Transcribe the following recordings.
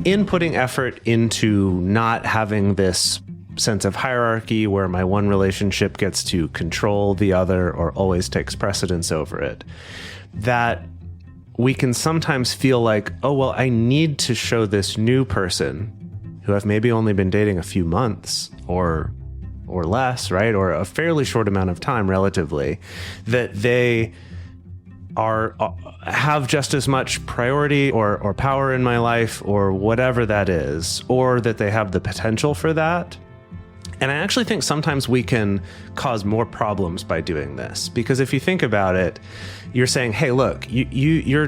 in putting effort into not having this sense of hierarchy where my one relationship gets to control the other or always takes precedence over it, that we can sometimes feel like, oh, well, I need to show this new person who I've maybe only been dating a few months or less, right? Or a fairly short amount of time relatively, that they have just as much priority or power in my life or whatever that is, or that they have the potential for that. And I actually think sometimes we can cause more problems by doing this, because if you think about it, you're saying, hey, look, you're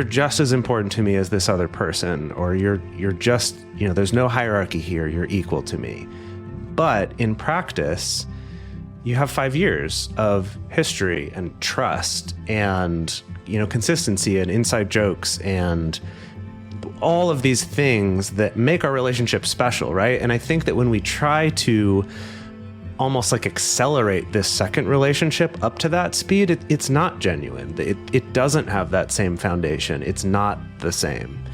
just as important to me as this other person, or you're just, there's no hierarchy here. You're equal to me. But in practice, you have 5 years of history and trust and, consistency and inside jokes and all of these things that make our relationship special, right? And I think that when we try to almost like accelerate this second relationship up to that speed, it's not genuine. It doesn't have that same foundation. It's not the same.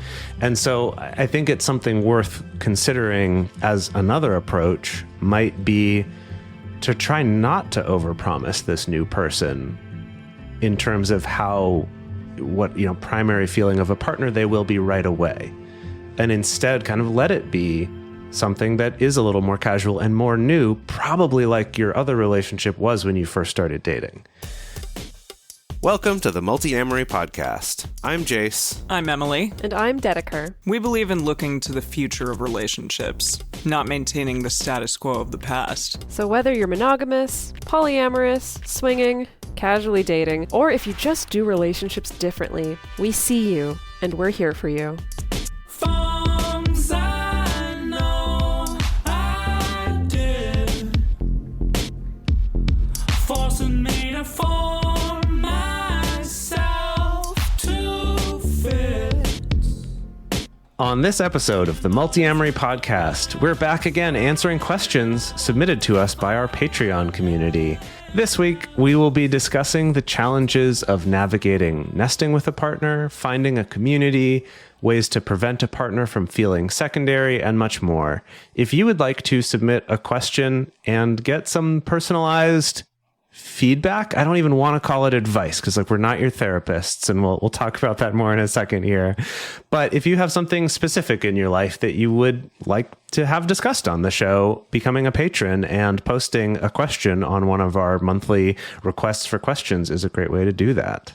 And so I think it's something worth considering as another approach might be to try not to overpromise this new person in terms of what primary feeling of a partner they will be right away, and instead kind of let it be something that is a little more casual and more new, probably like your other relationship was when you first started dating. Welcome to the Multiamory podcast. I'm Jase. I'm Emily. And I'm Dedeker. We believe in looking to the future of relationships, not maintaining the status quo of the past. So whether you're monogamous, polyamorous, swinging, casually dating, or if you just do relationships differently, we see you and we're here for you. On this episode of the Multiamory podcast, we're back again answering questions submitted to us by our Patreon community. This week, we will be discussing the challenges of navigating nesting with a partner, finding a community, ways to prevent a partner from feeling secondary, and much more. If you would like to submit a question and get some personalized feedback, I don't even want to call it advice because we're not your therapists, and we'll talk about that more in a second here. But if you have something specific in your life that you would like to have discussed on the show, becoming a patron and posting a question on one of our monthly requests for questions is a great way to do that.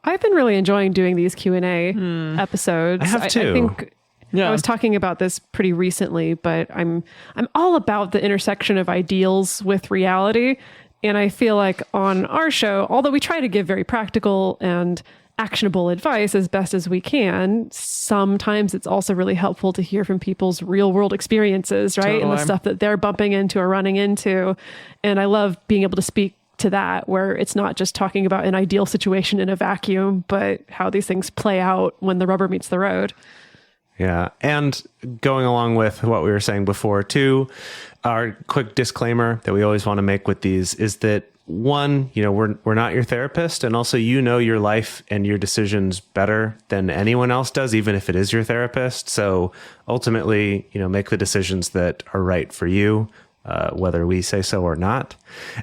I've been really enjoying doing these Q&A episodes. I have too. I think I was talking about this pretty recently, but I'm all about the intersection of ideals with reality. And I feel like on our show, although we try to give very practical and actionable advice as best as we can, sometimes it's also really helpful to hear from people's real world experiences, right? Totally. And the stuff that they're bumping into or running into. And I love being able to speak to that, where it's not just talking about an ideal situation in a vacuum, but how these things play out when the rubber meets the road. Yeah. And going along with what we were saying before too, our quick disclaimer that we always want to make with these is that, one, we're not your therapist, and also your life and your decisions better than anyone else does, even if it is your therapist. So ultimately, make the decisions that are right for you, whether we say so or not.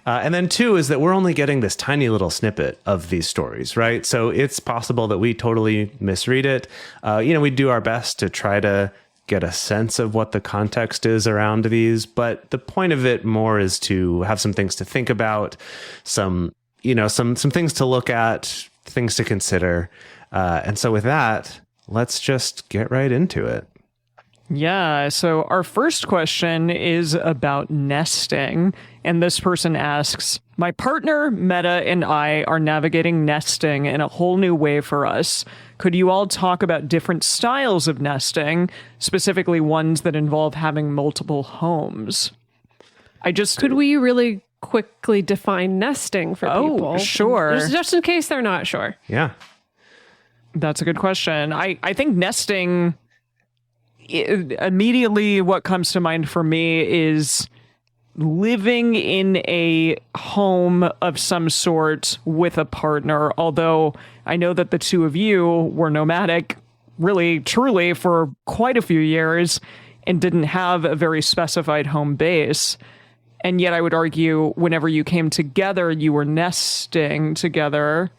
And then two is that we're only getting this tiny little snippet of these stories, right? So it's possible that we totally misread it. We do our best to try to get a sense of what the context is around these, but the point of it more is to have some things to think about, some things to look at, things to consider. And so with that, let's just get right into it. Yeah, so our first question is about nesting, and this person asks, my partner, Meta, and I are navigating nesting in a whole new way for us. Could you all talk about different styles of nesting, specifically ones that involve having multiple homes? Could we really quickly define nesting for people? Oh, sure. Just in case they're not sure. Yeah. That's a good question. I think nesting, immediately what comes to mind for me is living in a home of some sort with a partner. Although I know that the two of you were nomadic really truly for quite a few years and didn't have a very specified home base. And yet I would argue whenever you came together, you were nesting together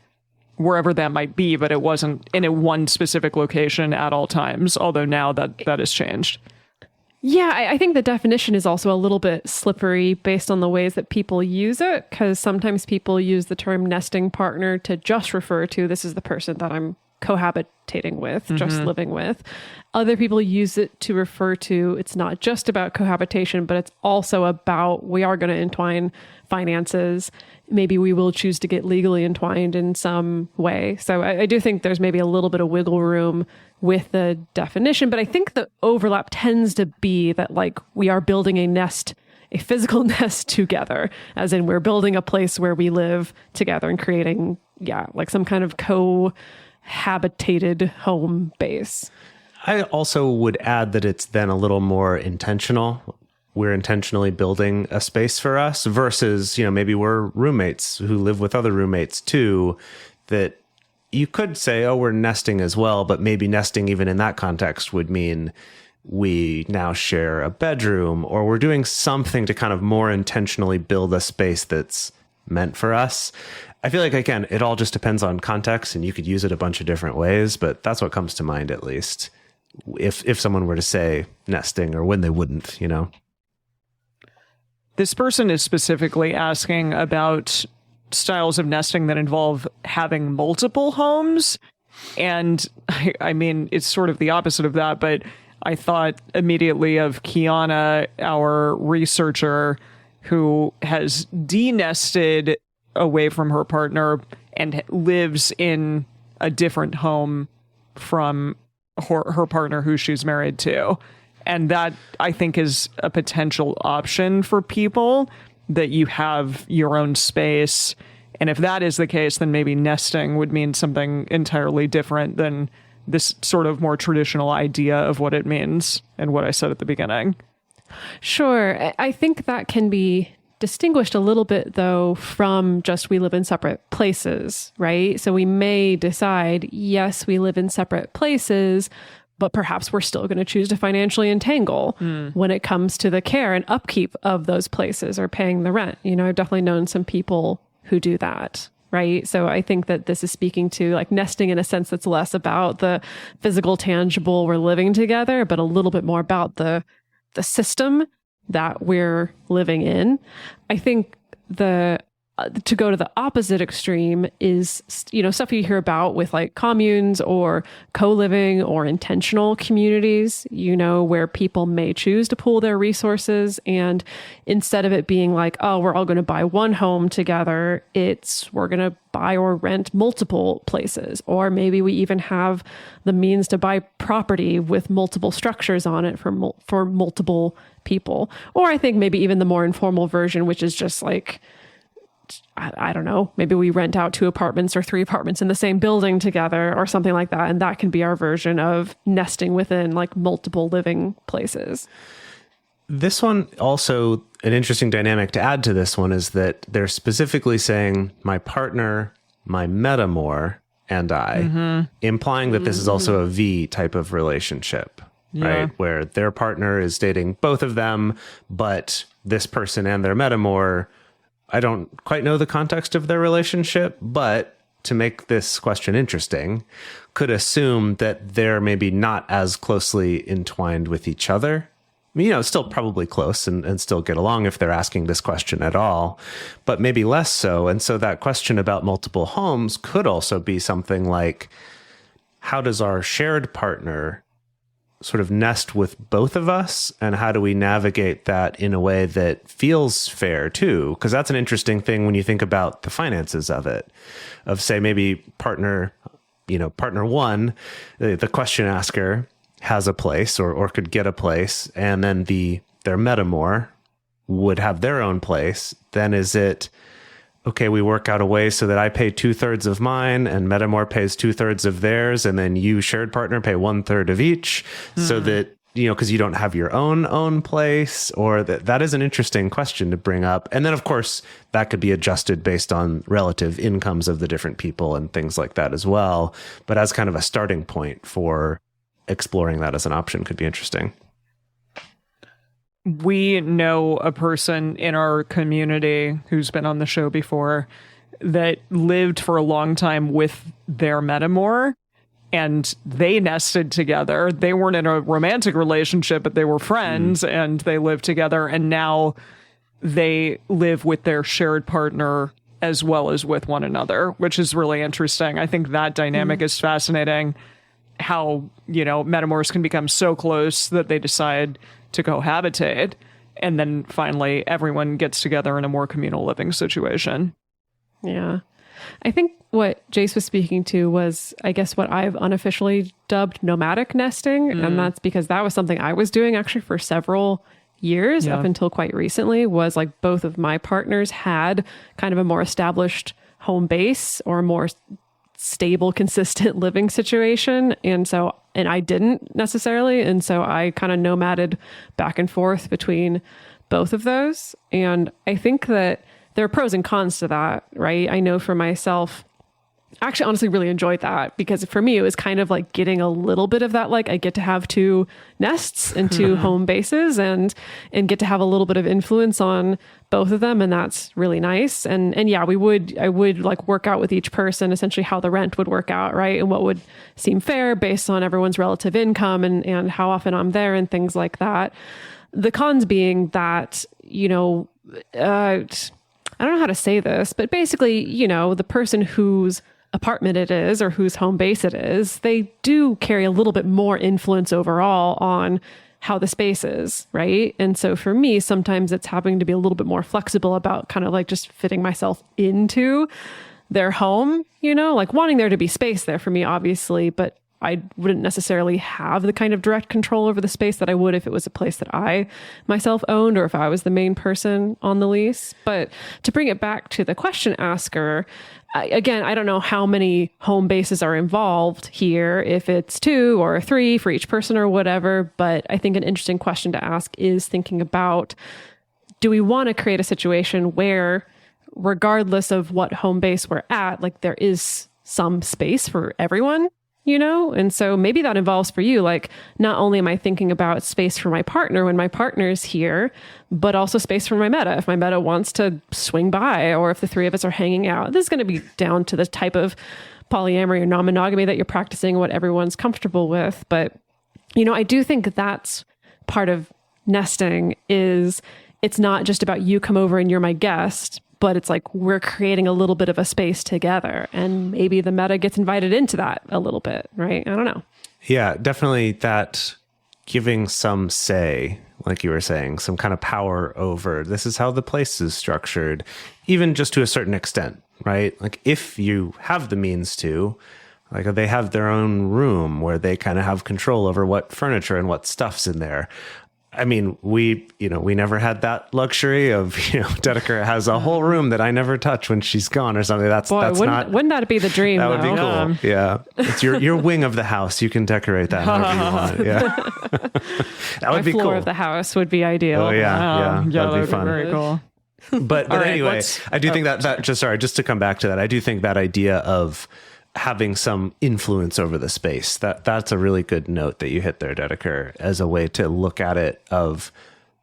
wherever that might be, but it wasn't in a one specific location at all times, although now that has changed. Yeah, I think the definition is also a little bit slippery based on the ways that people use it, because sometimes people use the term nesting partner to just refer to this is the person that I'm cohabitating with, just living with. Other people use it to refer to it's not just about cohabitation, but it's also about we are going to entwine finances. Maybe we will choose to get legally entwined in some way. So I do think there's maybe a little bit of wiggle room with the definition, but I think the overlap tends to be that like we are building a nest, a physical nest together, as in we're building a place where we live together and creating, like some kind of cohabitated home base. I also would add that it's then a little more intentional. We're intentionally building a space for us versus, maybe we're roommates who live with other roommates too, that you could say, oh, we're nesting as well, but maybe nesting even in that context would mean we now share a bedroom, or we're doing something to kind of more intentionally build a space that's meant for us. I feel like, again, it all just depends on context, and you could use it a bunch of different ways, but that's what comes to mind, at least, if someone were to say nesting or when they wouldn't, This person is specifically asking about styles of nesting that involve having multiple homes. And I mean, it's sort of the opposite of that, but I thought immediately of Kiana, our researcher, who has de-nested away from her partner and lives in a different home from her partner who she's married to. And that, I think, is a potential option for people, that you have your own space. And if that is the case, then maybe nesting would mean something entirely different than this sort of more traditional idea of what it means and what I said at the beginning. Sure. I think that can be distinguished a little bit, though, from just we live in separate places, right? So we may decide, yes, we live in separate places, but perhaps we're still going to choose to financially entangle when it comes to the care and upkeep of those places or paying the rent. I've definitely known some people who do that, right? So I think that this is speaking to like nesting in a sense that's less about the physical, tangible, we're living together, but a little bit more about the system that we're living in. I think to go to the opposite extreme is, stuff you hear about with like communes or co-living or intentional communities, where people may choose to pool their resources. And instead of it being like, oh, we're all going to buy one home together, it's we're going to buy or rent multiple places. Or maybe we even have the means to buy property with multiple structures on it for multiple people. Or I think maybe even the more informal version, which is just like, I don't know, maybe we rent out 2 apartments or 3 apartments in the same building together or something like that. And that can be our version of nesting within like multiple living places. This one also, an interesting dynamic to add to this one is that they're specifically saying my partner, my metamor, and I, implying that this is also a V type of relationship, right? Where their partner is dating both of them, but this person and their metamor, I don't quite know the context of their relationship, but to make this question interesting, could assume that they're maybe not as closely entwined with each other. I mean, still probably close and still get along if they're asking this question at all, but maybe less so. And so that question about multiple homes could also be something like, how does our shared partner sort of nest with both of us, and how do we navigate that in a way that feels fair too? Because that's an interesting thing when you think about the finances of it, of say maybe partner one, the question asker has a place or could get a place, and then their metamor would have their own place. Then is it, okay, we work out a way so that I pay 2/3 of mine and metamor pays 2/3 of theirs, and then you shared partner pay 1/3 of each, so that, because you don't have your own place, or that is an interesting question to bring up. And then of course that could be adjusted based on relative incomes of the different people and things like that as well. But as kind of a starting point for exploring that as an option could be interesting. We know a person in our community who's been on the show before that lived for a long time with their metamor, and they nested together. They weren't in a romantic relationship, but they were friends and they lived together. And now they live with their shared partner as well as with one another, which is really interesting. I think that dynamic is fascinating. How, metamors can become so close that they decide to cohabitate. And then finally, everyone gets together in a more communal living situation. Yeah. I think what Jase was speaking to was, I guess, what I've unofficially dubbed nomadic nesting. And that's because that was something I was doing actually for several years up until quite recently. Was like both of my partners had kind of a more established home base or a more stable, consistent living situation. And I didn't necessarily. And so I kind of nomaded back and forth between both of those. And I think that there are pros and cons to that, right? I know for myself, I actually honestly really enjoyed that because for me, it was kind of like getting a little bit of that, like I get to have two nests and two home bases and get to have a little bit of influence on both of them. And that's really nice. And yeah, I would like work out with each person, essentially how the rent would work out, right? And what would seem fair based on everyone's relative income and how often I'm there and things like that. The cons being that, I don't know how to say this, but basically, the person whose apartment it is or whose home base it is, they do carry a little bit more influence overall on how the space is, right? And so for me, sometimes it's having to be a little bit more flexible about kind of like just fitting myself into their home, like wanting there to be space there for me, obviously, but I wouldn't necessarily have the kind of direct control over the space that I would if it was a place that I myself owned or if I was the main person on the lease. But to bring it back to the question asker, again, I don't know how many home bases are involved here, if it's 2 or 3 for each person or whatever. But I think an interesting question to ask is thinking about, do we want to create a situation where regardless of what home base we're at, like there is some space for everyone? And so maybe that involves for you, like, not only am I thinking about space for my partner when my partner's here, but also space for my meta. If my meta wants to swing by or if the 3 of us are hanging out, this is going to be down to the type of polyamory or non-monogamy that you're practicing, what everyone's comfortable with. But, I do think that's part of nesting is it's not just about you come over and you're my guest, but it's like we're creating a little bit of a space together and maybe the meta gets invited into that a little bit, right? I don't know. Yeah, definitely that giving some say, like you were saying, some kind of power over this is how the place is structured, even just to a certain extent, right? Like if you have the means to, like they have their own room where they kind of have control over what furniture and what stuff's in there. I mean, we never had that luxury of, Dedeker has a whole room that I never touch when she's gone or something. Wouldn't that be the dream? That would be cool. Yeah. It's your wing of the house. You can decorate that however you want. Yeah. That would be cool. My floor of the house would be ideal. Oh yeah. Yeah, That'd be fun. Very cool. But right, anyway, I do think that just to come back to that, I do think that idea of having some influence over the space, that's a really good note that you hit there, Dedeker, as a way to look at it of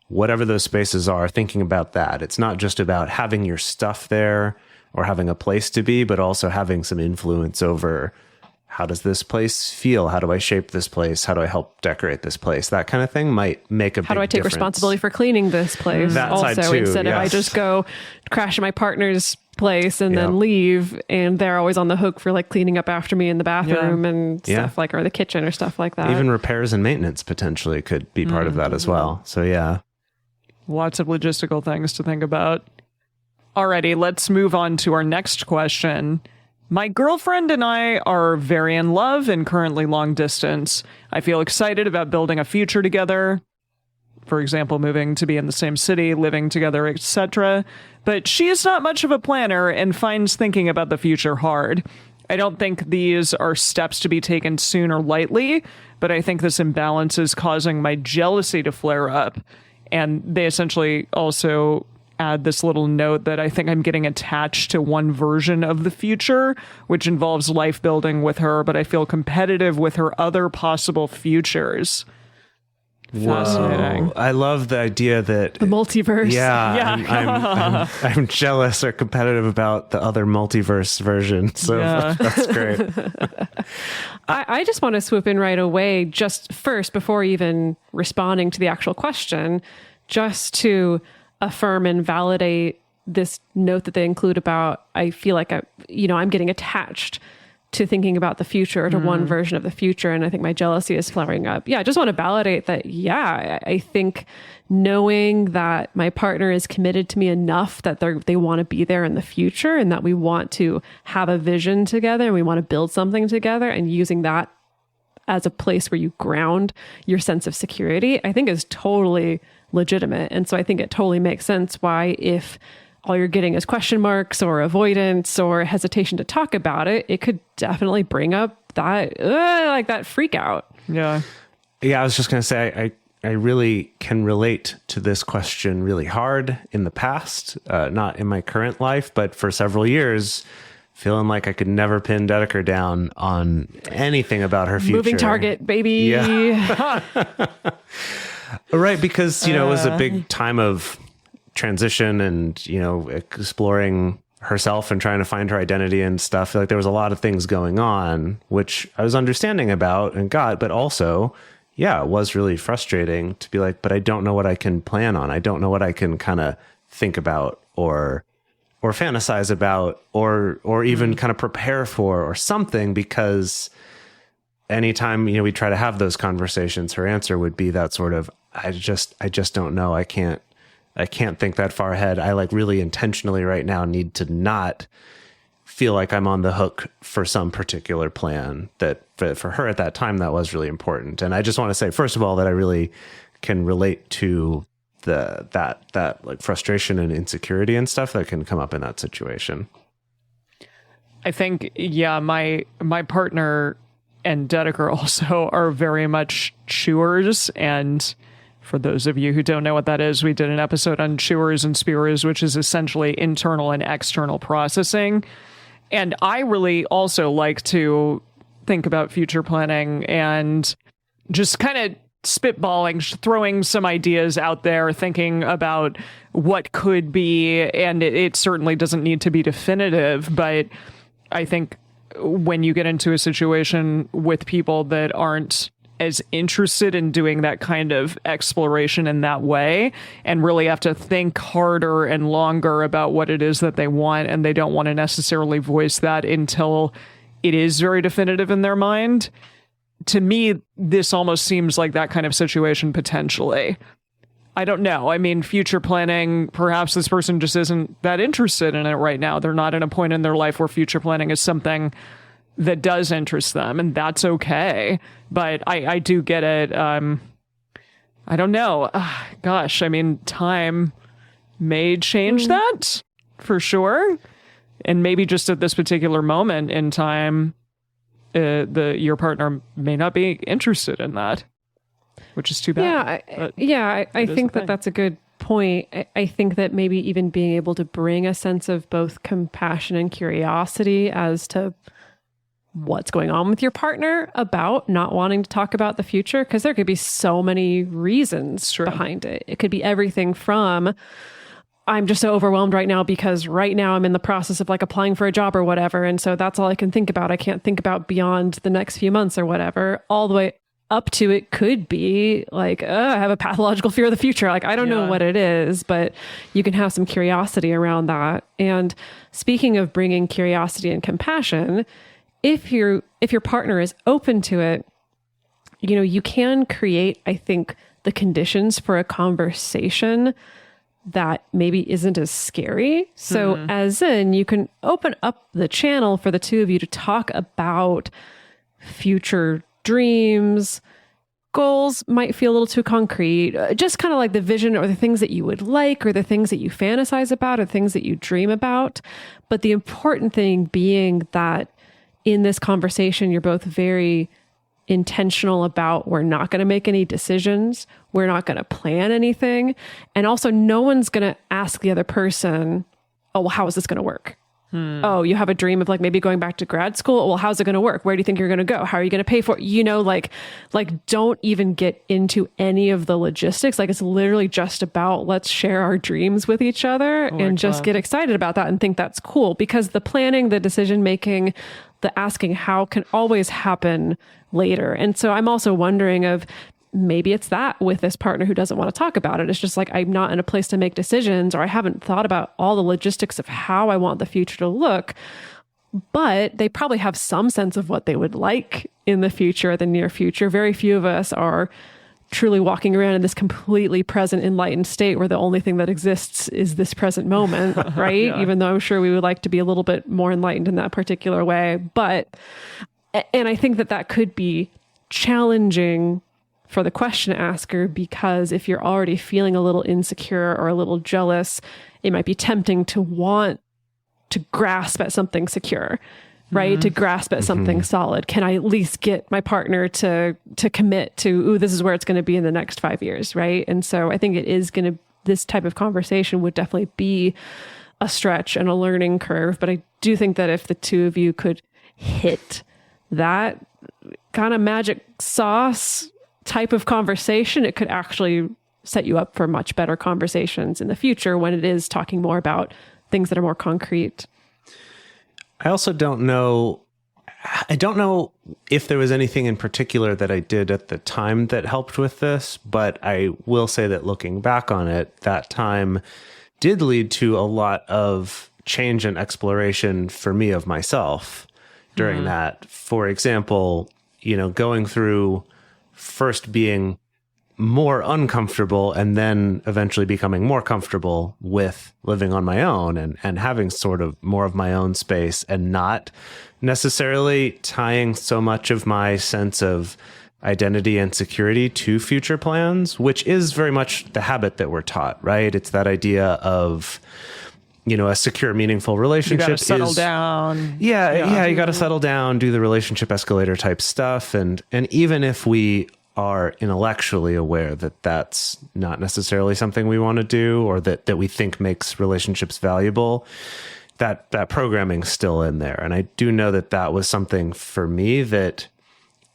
whatever those spaces are, thinking about that. It's not just about having your stuff there or having a place to be, but also having some influence over how does this place feel? How do I shape this place? How do I help decorate this place? That kind of thing might make a big difference. How do I take responsibility for cleaning this place? That also, side too, instead of I just go crash at my partner's place and then leave, and they're always on the hook for like cleaning up after me in the bathroom and stuff like, or the kitchen or stuff like that. Even repairs and maintenance potentially could be part of that as well. So yeah. Lots of logistical things to think about. Alrighty, let's move on to our next question. My girlfriend and I are very in love and currently long distance. I feel excited about building a future together. For example, moving to be in the same city, living together, etc. But she is not much of a planner and finds thinking about the future hard. I don't think these are steps to be taken soon or lightly, but I think this imbalance is causing my jealousy to flare up. And they essentially also add this little note that I think I'm getting attached to one version of the future, which involves life building with her, but I feel competitive with her other possible futures. Fascinating. Whoa. I love the idea that The multiverse. Yeah. I'm jealous or competitive about the other multiverse version. So that's great. I just want to swoop in right away, just first, before even responding to the actual question, just to affirm and validate this note that they include about, I feel like I'm getting attached to thinking about the future, or to one version of the future. And I think my jealousy is flaring up. Yeah, I just want to validate that. Yeah, I think knowing that my partner is committed to me enough that they want to be there in the future, and that we want to have a vision together and we want to build something together, and using that as a place where you ground your sense of security, I think is totally legitimate. And so I think it totally makes sense why, if all you're getting is question marks or avoidance or hesitation to talk about it, it could definitely bring up that like that freak out. Yeah. Yeah, I was just going to say, I really can relate to this question really hard in the past, not in my current life, but for several years, feeling like I could never pin Dedeker down on anything about her future. Moving target, baby. Yeah. Right, because, it was a big time of transition and, exploring herself and trying to find her identity and stuff. I feel like there was a lot of things going on, which I was understanding about and got, but also, it was really frustrating to be like, but I don't know what I can plan on. I don't know what I can kind of think about or fantasize about or even kind of prepare for or something, because anytime, we try to have those conversations, her answer would be that sort of, I just don't know. I can't think that far ahead. I really intentionally right now need to not feel like I'm on the hook for some particular plan that for her at that time, that was really important. And I just want to say, first of all, that I really can relate to that frustration and insecurity and stuff that can come up in that situation. I think, my partner and Dedeker also are very much chewers. And for those of you who don't know what that is, we did an episode on chewers and spewers, which is essentially internal and external processing. And I really also like to think about future planning and just kind of spitballing, throwing some ideas out there, thinking about what could be. And it certainly doesn't need to be definitive, but I think when you get into a situation with people that aren't as interested in doing that kind of exploration in that way, and really have to think harder and longer about what it is that they want, and they don't want to necessarily voice that until it is very definitive in their mind. To me, this almost seems like that kind of situation potentially. I don't know. I mean, future planning, perhaps this person just isn't that interested in it right now. They're not at a point in their life where future planning is something that does interest them, and that's okay. But I do get it. I don't know. Gosh, I mean, time may change that for sure. And maybe just at this particular moment in time, your partner may not be interested in that, which is too bad. I think that's a good point. I think that maybe even being able to bring a sense of both compassion and curiosity as to what's going on with your partner about not wanting to talk about the future, because there could be so many reasons behind it. It could be everything from, I'm just so overwhelmed right now because right now I'm in the process of applying for a job or whatever. And so that's all I can think about. I can't think about beyond the next few months or whatever, all the way up to it could be I have a pathological fear of the future. I don't know what it is, but you can have some curiosity around that. And speaking of bringing curiosity and compassion, if your partner is open to it, you can create, I think, the conditions for a conversation that maybe isn't as scary. So as in, you can open up the channel for the two of you to talk about future dreams. Goals might feel a little too concrete, just kind of like the vision or the things that you would like, or the things that you fantasize about, or things that you dream about. But the important thing being that in this conversation, you're both very intentional about we're not going to make any decisions, we're not going to plan anything, and also no one's going to ask the other person, oh, well, how is this going to work? Oh, you have a dream of like maybe going back to grad school. Well, how's it going to work? Where do you think you're going to go? How are you going to pay for it? You know, like don't even get into any of the logistics. Like it's literally just about let's share our dreams with each other and just get excited about that and think that's cool, because the planning, the decision making, the asking how can always happen later. And so I'm also wondering of maybe it's that with this partner who doesn't want to talk about it. It's just like, I'm not in a place to make decisions, or I haven't thought about all the logistics of how I want the future to look. But they probably have some sense of what they would like in the future, the near future. Very few of us are truly walking around in this completely present, enlightened state where the only thing that exists is this present moment, right? Yeah. Even though I'm sure we would like to be a little bit more enlightened in that particular way. And I think that could be challenging for the question asker, because if you're already feeling a little insecure or a little jealous, it might be tempting to want to grasp at something secure, right? Mm-hmm. To grasp at something solid. Can I at least get my partner to commit to, ooh, this is where it's going to be in the next 5 years, right? And so I think this type of conversation would definitely be a stretch and a learning curve. But I do think that if the two of you could hit that kind of magic sauce type of conversation, it could actually set you up for much better conversations in the future when it is talking more about things that are more concrete. I also don't know if there was anything in particular that I did at the time that helped with this, but I will say that looking back on it, that time did lead to a lot of change and exploration for me of myself during that. For example, going through first being more uncomfortable and then eventually becoming more comfortable with living on my own and having sort of more of my own space and not necessarily tying so much of my sense of identity and security to future plans, which is very much the habit that we're taught, right? It's that idea of, a secure, meaningful relationship. You got to settle down. Yeah, you got to settle down, do the relationship escalator type stuff. And even if we are intellectually aware that that's not necessarily something we want to do, or that we think makes relationships valuable, that programming's still in there. And I do know that was something for me that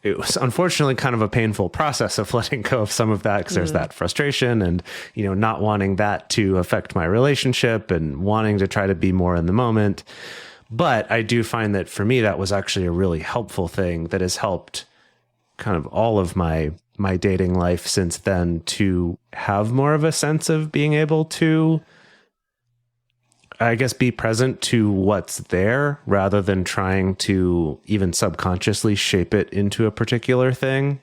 it was unfortunately kind of a painful process of letting go of some of that, because there's that frustration and, not wanting that to affect my relationship and wanting to try to be more in the moment. But I do find that for me, that was actually a really helpful thing that has helped kind of all of my dating life since then, to have more of a sense of being able to, I guess, be present to what's there rather than trying to even subconsciously shape it into a particular thing.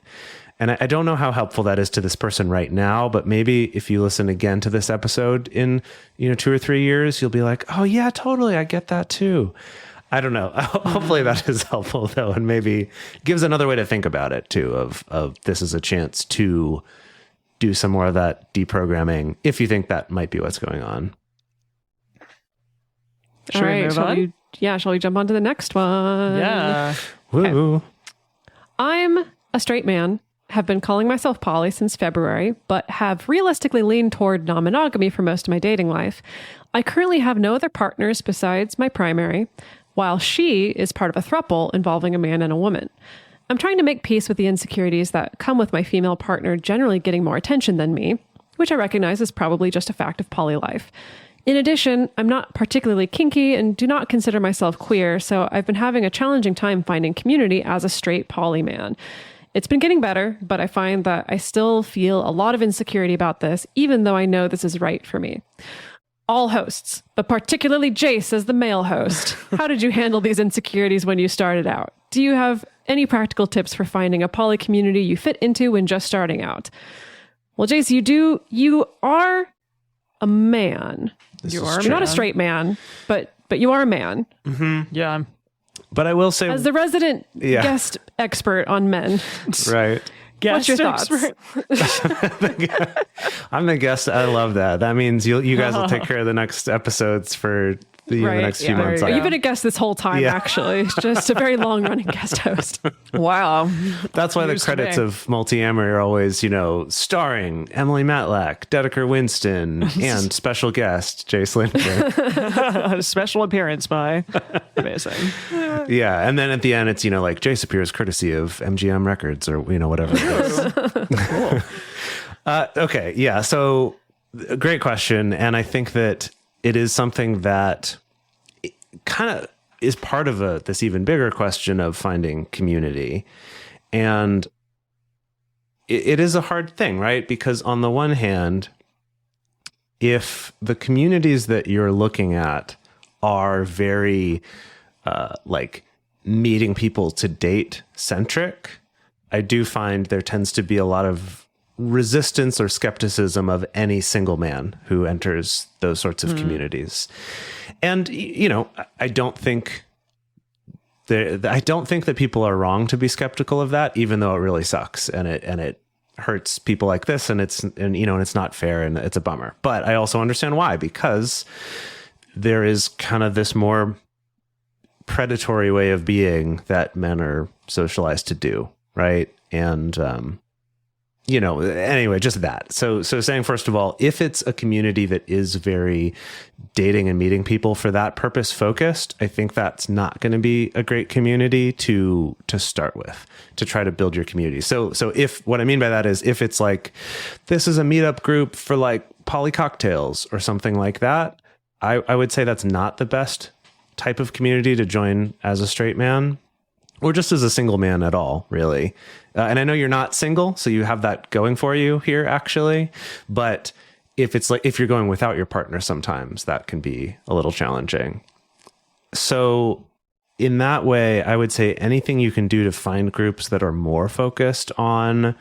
And I don't know how helpful that is to this person right now, but maybe if you listen again to this episode in, 2 or 3 years, you'll be like, oh yeah, totally. I get that too. I don't know. Hopefully that is helpful though. And maybe gives another way to think about it too, of this is a chance to do some more of that deprogramming if you think that might be what's going on. Shall we move on? Shall we jump on to the next one? Yeah. Woo. Okay. I'm a straight man, have been calling myself poly since February, but have realistically leaned toward non-monogamy for most of my dating life. I currently have no other partners besides my primary, while she is part of a throuple involving a man and a woman. I'm trying to make peace with the insecurities that come with my female partner generally getting more attention than me, which I recognize is probably just a fact of poly life. In addition, I'm not particularly kinky and do not consider myself queer, so I've been having a challenging time finding community as a straight poly man. It's been getting better, but I find that I still feel a lot of insecurity about this, even though I know this is right for me. All hosts, but particularly Jase as the male host. How did you handle these insecurities when you started out? Do you have any practical tips for finding a poly community you fit into when just starting out? Well, Jase, you are a man. You're not a straight man, but you are a man. Mm-hmm. Yeah. But I will say, as the resident guest expert on men, right? What's your thoughts? I'm the guest. I love that. That means you guys will take care of the next episodes for the next few months. You've been a guest this whole time, actually. It's just a very long-running guest host. Wow. That's why the credits of Multiamory are always, starring Emily Matlack, Dedeker Winston, and special guest Jase Lindgren. A special appearance by. Amazing. Yeah, and then at the end, it's, like Jase appears courtesy of MGM Records or, whatever it is. Cool. Okay, yeah, so great question. And I think that it is something that kind of is part of this even bigger question of finding community. And it is a hard thing, right? Because on the one hand, if the communities that you're looking at are very like meeting people to date centric, I do find there tends to be a lot of resistance or skepticism of any single man who enters those sorts of communities. And, I don't think that people are wrong to be skeptical of that, even though it really sucks and it hurts people like this, and it's not fair and it's a bummer. But I also understand why, because there is kind of this more predatory way of being that men are socialized to do, right? And anyway, just that. So saying, first of all, if it's a community that is very dating and meeting people for that purpose focused, I think that's not going to be a great community to start with, to try to build your community. So if what I mean by that is if it's like, this is a meetup group for like poly cocktails or something like that, I would say that's not the best type of community to join as a straight man. Or just as a single man at all, really. And I know you're not single, so you have that going for you here, actually. But if you're going without your partner, sometimes that can be a little challenging. So in that way, I would say anything you can do to find groups that are more focused on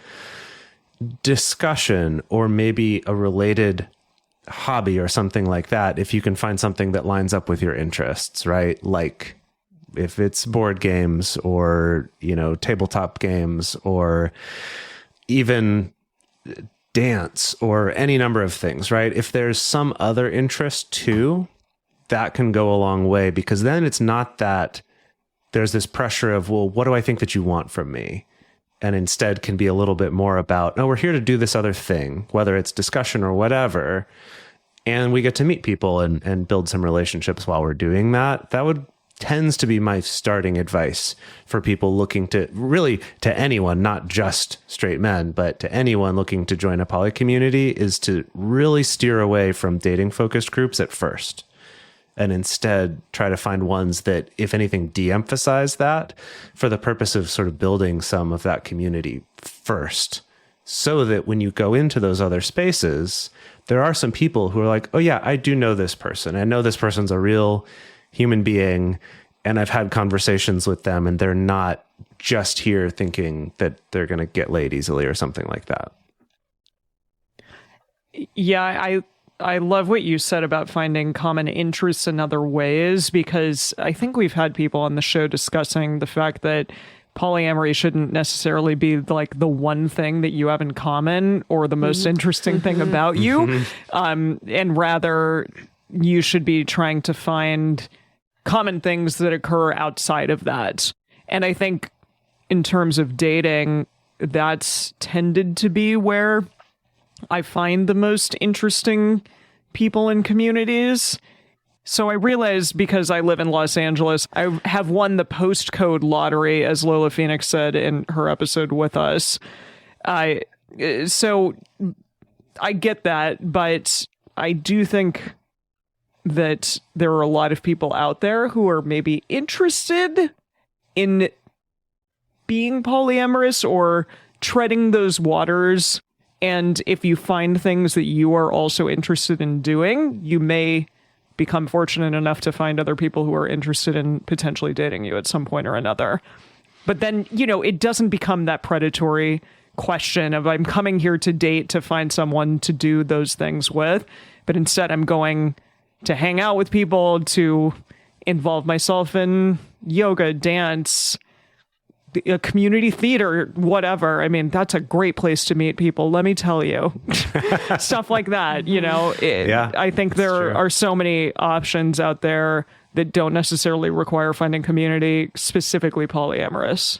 discussion or maybe a related hobby or something like that, if you can find something that lines up with your interests, right? Like, if it's board games or, tabletop games or even dance or any number of things, right? If there's some other interest too, that can go a long way, because then it's not that there's this pressure of, well, what do I think that you want from me? And instead can be a little bit more about, no, we're here to do this other thing, whether it's discussion or whatever. And we get to meet people and build some relationships while we're doing that. That tends to be my starting advice for people looking to anyone, not just straight men, but to anyone looking to join a poly community, is to really steer away from dating focused groups at first. And instead try to find ones that, if anything, de-emphasize that for the purpose of sort of building some of that community first. So that when you go into those other spaces, there are some people who are like, oh yeah, I do know this person. I know this person's a real human being, and I've had conversations with them, and they're not just here thinking that they're going to get laid easily or something like that. Yeah, I love what you said about finding common interests in other ways, because I think we've had people on the show discussing the fact that polyamory shouldn't necessarily be like the one thing that you have in common or the most interesting thing about you, and rather you should be trying to find common things that occur outside of that. And I think in terms of dating, that's tended to be where I find the most interesting people in communities. So I realize, because I live in Los Angeles, I have won the postcode lottery, as Lola Phoenix said in her episode with us. So I get that, but I do think that there are a lot of people out there who are maybe interested in being polyamorous or treading those waters. And if you find things that you are also interested in doing, you may become fortunate enough to find other people who are interested in potentially dating you at some point or another. But then, it doesn't become that predatory question of, I'm coming here to date to find someone to do those things with, but instead I'm going to hang out with people, to involve myself in yoga, dance, a community theater, whatever. I mean, that's a great place to meet people. Let me tell you, stuff like that. I think there are so many options out there that don't necessarily require finding community, specifically polyamorous.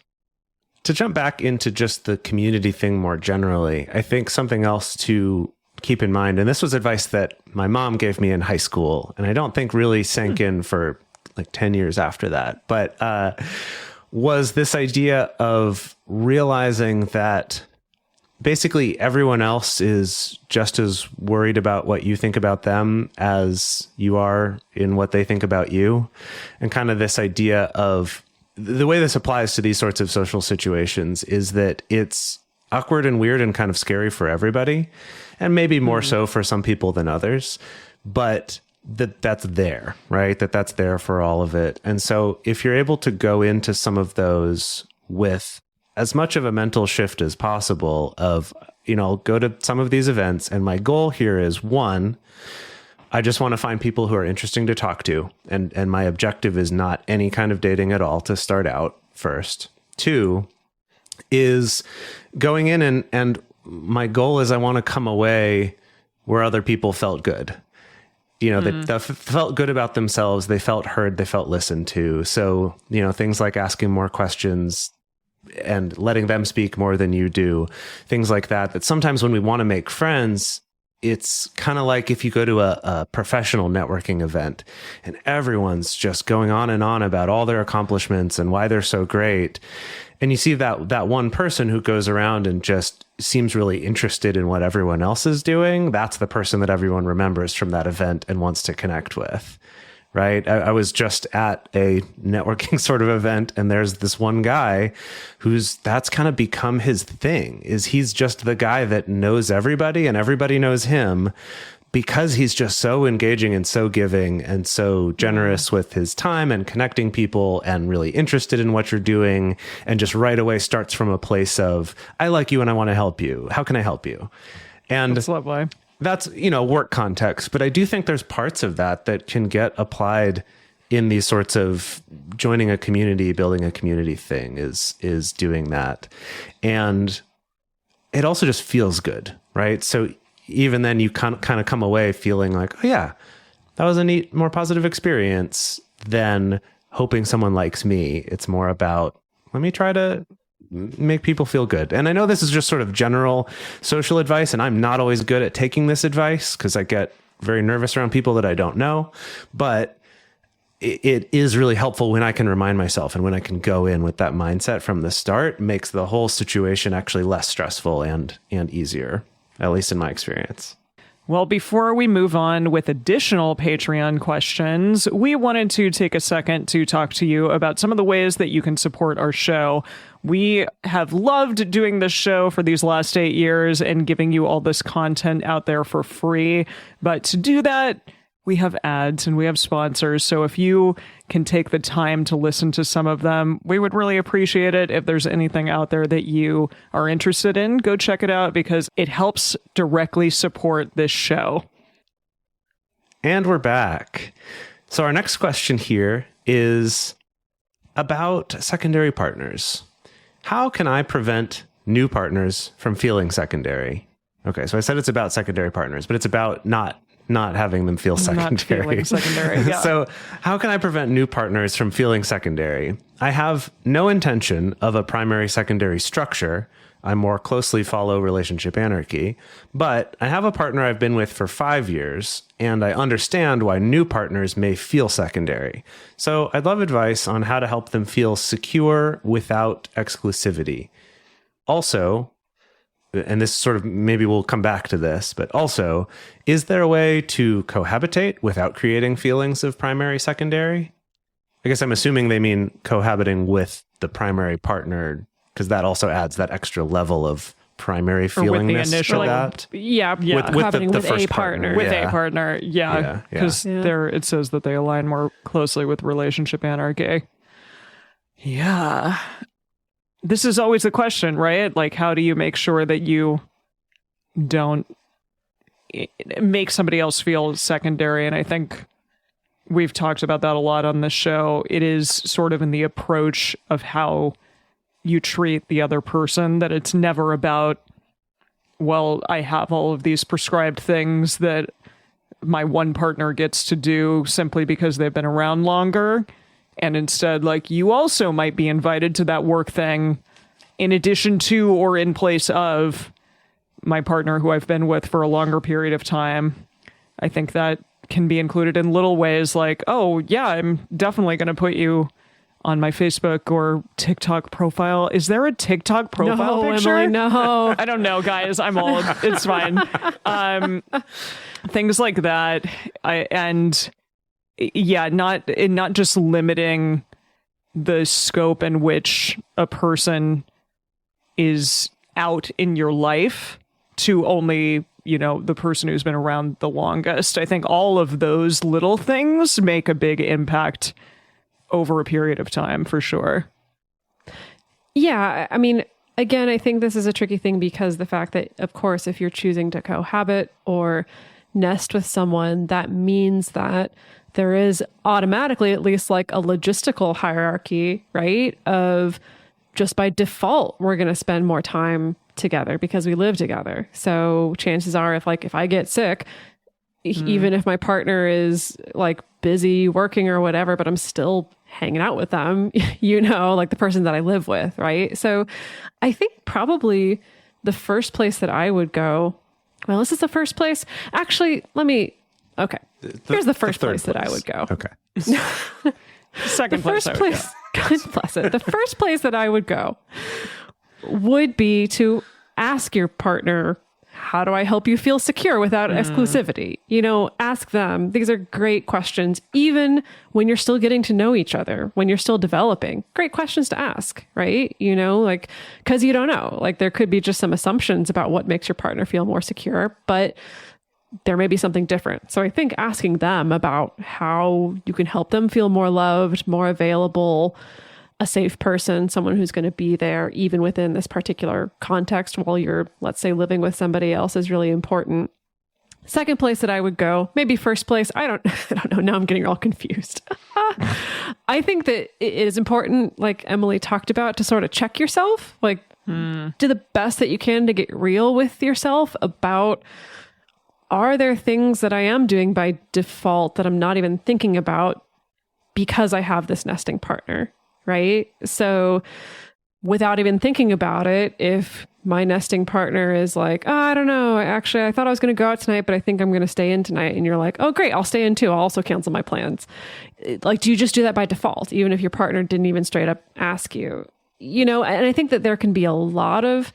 To jump back into just the community thing more generally, I think something else to keep in mind, and this was advice that my mom gave me in high school, and I don't think really sank in for like 10 years after that, but was this idea of realizing that basically everyone else is just as worried about what you think about them as you are in what they think about you. And kind of this idea of the way this applies to these sorts of social situations is that it's awkward and weird and kind of scary for everybody, and maybe more so for some people than others, but that's there, right? That's there for all of it. And so if you're able to go into some of those with as much of a mental shift as possible of, I'll go to some of these events, and my goal here is, one, I just want to find people who are interesting to talk to. And my objective is not any kind of dating at all to start out first. Two is going in and my goal is I want to come away where other people felt good. They felt good about themselves. They felt heard. They felt listened to. So, things like asking more questions and letting them speak more than you do, things like that sometimes when we want to make friends, it's kind of like if you go to a professional networking event and everyone's just going on and on about all their accomplishments and why they're so great. And you see that one person who goes around and just seems really interested in what everyone else is doing. That's the person that everyone remembers from that event and wants to connect with, right? I was just at a networking sort of event, and there's this one guy that's kind of become his thing, is he's just the guy that knows everybody and everybody knows him, because he's just so engaging and so giving and so generous with his time and connecting people and really interested in what you're doing, and just right away starts from a place of, I like you and I want to help you. How can I help you? And that's lovely. That's, work context. But I do think there's parts of that can get applied in these sorts of joining a community, building a community thing is doing that. And it also just feels good, right? So even then you kind of come away feeling like, oh yeah, that was a neat, more positive experience than hoping someone likes me. It's more about, let me try to make people feel good. And I know this is just sort of general social advice, and I'm not always good at taking this advice because I get very nervous around people that I don't know, but it is really helpful when I can remind myself, and when I can go in with that mindset from the start, makes the whole situation actually less stressful and easier, at least in my experience. Well, before we move on with additional Patreon questions, we wanted to take a second to talk to you about some of the ways that you can support our show. We have loved doing this show for these last 8 years and giving you all this content out there for free. But to do that, we have ads and we have sponsors. So if you can take the time to listen to some of them, we would really appreciate it. If there's anything out there that you are interested in, go check it out, because it helps directly support this show. And we're back. So our next question here is about secondary partners. How can I prevent new partners from feeling secondary? Okay, so I said it's about secondary partners, but it's about not having them feel secondary. Not feeling secondary, yeah. So how can I prevent new partners from feeling secondary? I have no intention of a primary-secondary structure. I more closely follow relationship anarchy, but I have a partner I've been with for 5 years, and I understand why new partners may feel secondary. So I'd love advice on how to help them feel secure without exclusivity. Also, and this sort of, maybe we'll come back to this, but also, is there a way to cohabitate without creating feelings of primary, secondary? I guess I'm assuming they mean cohabiting with the primary partner, because that also adds that extra level of primary feelingness to that. Yeah, with the first a partner. With a partner, yeah. Because there it says that they align more closely with relationship anarchy. Yeah. This is always the question, right? Like, how do you make sure that you don't make somebody else feel secondary? And I think we've talked about that a lot on the show. It is sort of in the approach of how you treat the other person, that it's never about, well, I have all of these prescribed things that my one partner gets to do simply because they've been around longer. And instead, like, you also might be invited to that work thing in addition to or in place of my partner who I've been with for a longer period of time. I think that can be included in little ways like, oh, yeah, I'm definitely going to put you on my Facebook or TikTok profile. Is there a TikTok profile picture? Emily, no. I don't know, guys. I'm old. It's fine. Things like that. Not just limiting the scope in which a person is out in your life to only, the person who's been around the longest. I think all of those little things make a big impact over a period of time, for sure. Yeah, I mean, again, I think this is a tricky thing because the fact that, of course, if you're choosing to cohabit or nest with someone, that means that there is automatically at least like a logistical hierarchy, right? Of just by default, we're going to spend more time together because we live together. So chances are if I get sick, even if my partner is like busy working or whatever, but I'm still hanging out with them, like the person that I live with, right? So I think probably the first place that I would go, well, this is the first place. Actually, here's the first place that I would go. Okay. Second place. God bless it. The first place that I would go would be to ask your partner, how do I help you feel secure without exclusivity? Ask them. These are great questions, even when you're still getting to know each other, when you're still developing. Great questions to ask, right? Because you don't know. Like, there could be just some assumptions about what makes your partner feel more secure, but there may be something different. So I think asking them about how you can help them feel more loved, more available, a safe person, someone who's going to be there even within this particular context while you're, let's say, living with somebody else is really important. Second place that I would go, maybe first place. I don't know. Now I'm getting all confused. I think that it is important, like Emily talked about, to sort of check yourself, like do the best that you can to get real with yourself about, are there things that I am doing by default that I'm not even thinking about because I have this nesting partner, right? So without even thinking about it, if my nesting partner is like, oh, I don't know, actually, I thought I was going to go out tonight, but I think I'm going to stay in tonight. And you're like, oh, great, I'll stay in too. I'll also cancel my plans. Like, do you just do that by default, even if your partner didn't even straight up ask you? And I think that there can be a lot of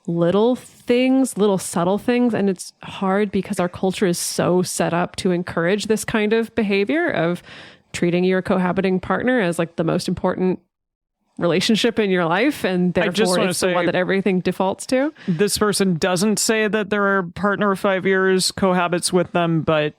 little things, little subtle things. And it's hard because our culture is so set up to encourage this kind of behavior of treating your cohabiting partner as like the most important relationship in your life. And therefore it's the one that everything defaults to. This person doesn't say that their partner of 5 years cohabits with them, but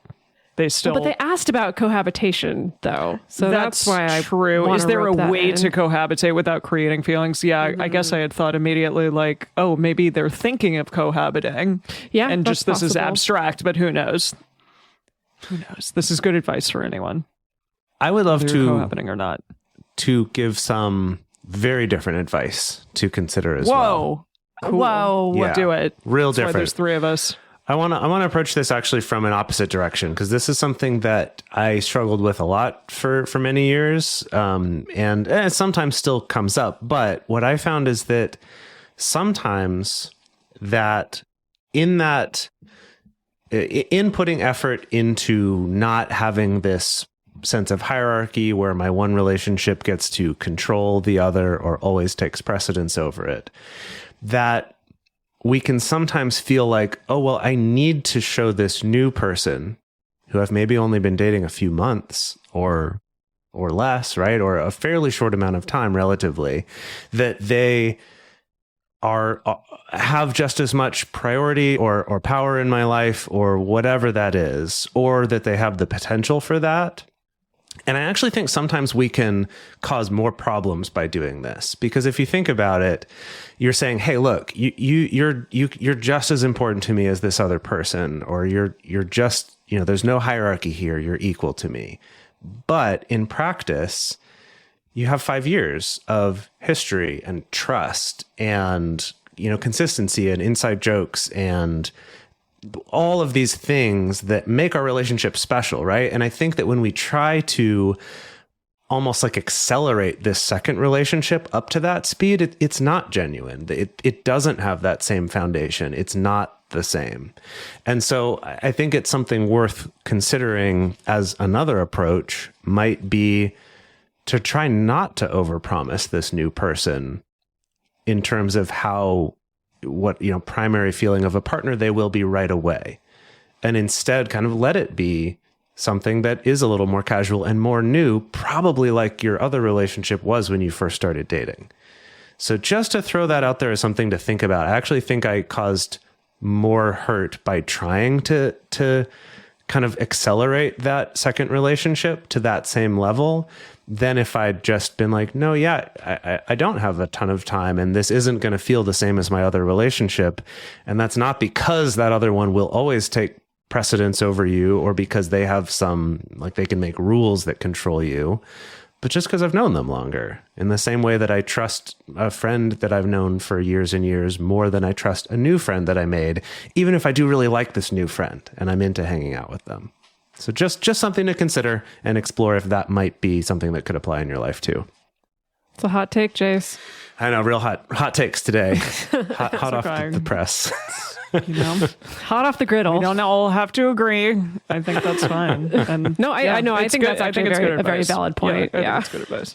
they still... But they asked about cohabitation, though. So that's why I true. Is there a way to cohabitate without creating feelings? Yeah, I guess I had thought immediately like, oh, maybe they're thinking of cohabiting. Yeah, and just this possible. is abstract, but who knows? Who knows? This is good advice for anyone. I would love to cohabiting or not to give some very different advice to consider as well. Cool. Whoa! Yeah. Do it. Real That's different. Why there's three of us. I want to approach this actually from an opposite direction, because this is something that I struggled with a lot for many years, and sometimes still comes up. But what I found is that sometimes in putting effort into not having this sense of hierarchy where my one relationship gets to control the other or always takes precedence over it, that we can sometimes feel like, oh, well, I need to show this new person who I've maybe only been dating a few months or less, right? Or a fairly short amount of time relatively, that they have just as much priority or power in my life or whatever that is, or that they have the potential for that. And I actually think sometimes we can cause more problems by doing this, because if you think about it, you're saying, "Hey, look, you're just as important to me as this other person," or you're just, there's no hierarchy here. You're equal to me. But in practice, you have 5 years of history and trust and, consistency and inside jokes and all of these things that make our relationship special, right? And I think that when we try to almost like accelerate this second relationship up to that speed, it's not genuine. It doesn't have that same foundation. It's not the same. And so I think it's something worth considering as another approach might be to try not to overpromise this new person in terms of what primary feeling of a partner they will be right away, and instead kind of let it be something that is a little more casual and more new, probably like your other relationship was when you first started dating. So just to throw that out there as something to think about. I actually think I caused more hurt by trying to kind of accelerate that second relationship to that same level than if I'd just been like, no, yeah, I don't have a ton of time and this isn't going to feel the same as my other relationship. And that's not because that other one will always take precedence over you or because they have they can make rules that control you, but just because I've known them longer. In the same way that I trust a friend that I've known for years and years more than I trust a new friend that I made, even if I do really like this new friend and I'm into hanging out with them. So just something to consider and explore if that might be something that could apply in your life too. It's a hot take, Jase. I know, real hot takes today. hot off the press. Hot off the griddle. We don't all have to agree. I think that's fine. And no, I know. I think that's actually a very valid point. Yeah, I think it's good advice.